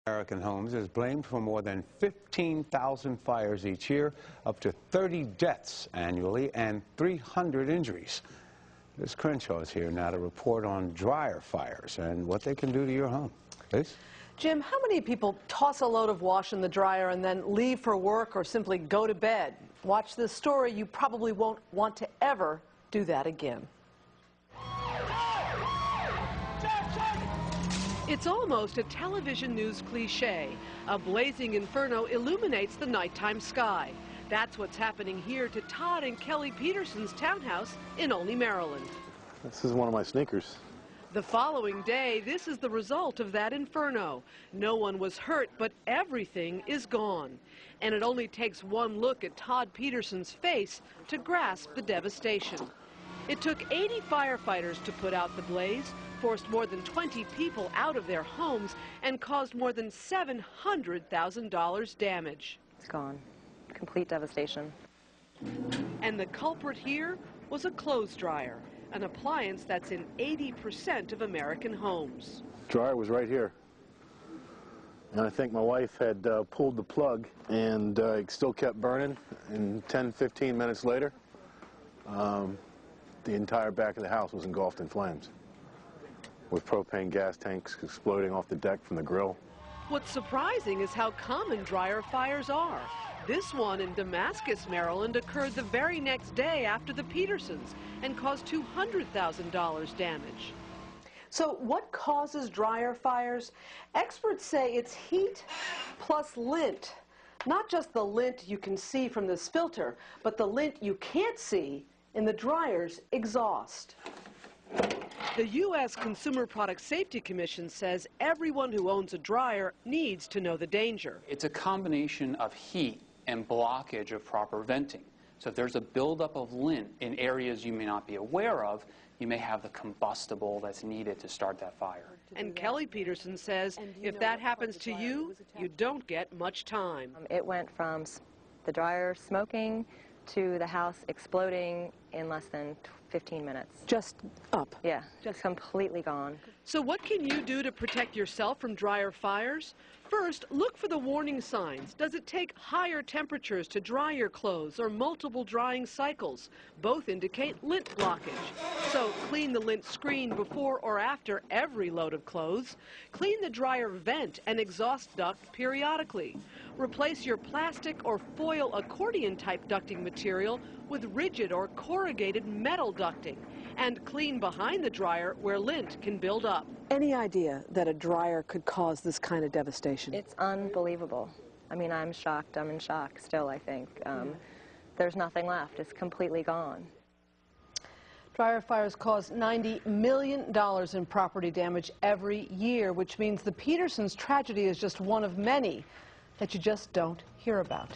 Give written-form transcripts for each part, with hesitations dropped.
American homes is blamed for more than 15,000 fires each year, up to 30 deaths annually, and 300 injuries. Liz Crenshaw is here now to report on dryer fires and what they can do to your home. Liz? Jim, how many people toss a load of wash in the dryer and then leave for work or simply go to bed? Watch this story. You probably won't want to ever do that again. It's almost a television news cliche. A blazing inferno illuminates the nighttime sky. That's what's happening here to Todd and Kelly Peterson's townhouse in Olney, Maryland. This is one of my sneakers. The following day, this is the result of that inferno. No one was hurt, but everything is gone. And it only takes one look at Todd Peterson's face to grasp the devastation. It took 80 firefighters to put out the blaze, forced more than 20 people out of their homes, and caused more than $700,000 damage. It's gone. Complete devastation. And the culprit here was a clothes dryer, an appliance that's in 80% of American homes. Dryer was right here. And I think my wife had pulled the plug, and it still kept burning. And 10, 15 minutes later, the entire back of the house was engulfed in flames, with propane gas tanks exploding off the deck from the grill. What's surprising is how common dryer fires are. This one in Damascus, Maryland, occurred the very next day after the Petersons and caused $200,000 damage. So what causes dryer fires? Experts say it's heat plus lint. Not just the lint you can see from this filter, but the lint you can't see in the dryer's exhaust. The U.S. Consumer Product Safety Commission says everyone who owns a dryer needs to know the danger. It's a combination of heat and blockage of proper venting. So if there's a buildup of lint in areas you may not be aware of, you may have the combustible that's needed to start that fire. And Kelly Peterson says if that happens to you, you don't get much time. It went from the dryer smoking to the house exploding in less than 15 minutes. Just up? Yeah, just completely gone. So what can you do to protect yourself from dryer fires? First, look for the warning signs. Does it take higher temperatures to dry your clothes or multiple drying cycles? Both indicate lint blockage. So clean the lint screen before or after every load of clothes. Clean the dryer vent and exhaust duct periodically. Replace your plastic or foil accordion-type ducting material with rigid or corrugated metal ducting. And clean behind the dryer where lint can build up. Any idea that a dryer could cause this kind of devastation? It's unbelievable. I mean, I'm shocked. I'm in shock still, I think. There's nothing left. It's completely gone. Dryer fires cause $90 million in property damage every year, which means the Petersons' tragedy is just one of many that you just don't hear about.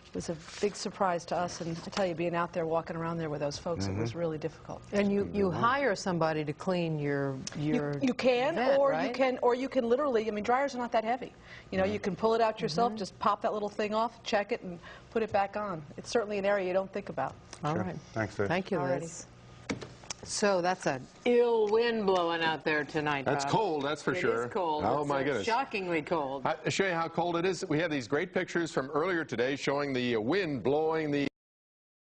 It was a big surprise to us, and I tell you, being out there walking around there with those folks, it was really difficult. And you hire somebody to clean your you can, vent, or right? you can literally. I mean, dryers are not that heavy. You know, you can pull it out yourself, just pop that little thing off, check it, and put it back on. It's certainly an area you don't think about. All right. Thanks, Liz. Thank you, Alrighty. Liz. So that's an ill wind blowing out there tonight. That's Bob. cold, that's for sure. It is cold. Oh, it's my goodness. Shockingly cold. I'll show you how cold it is. We have these great pictures from earlier today showing the wind blowing the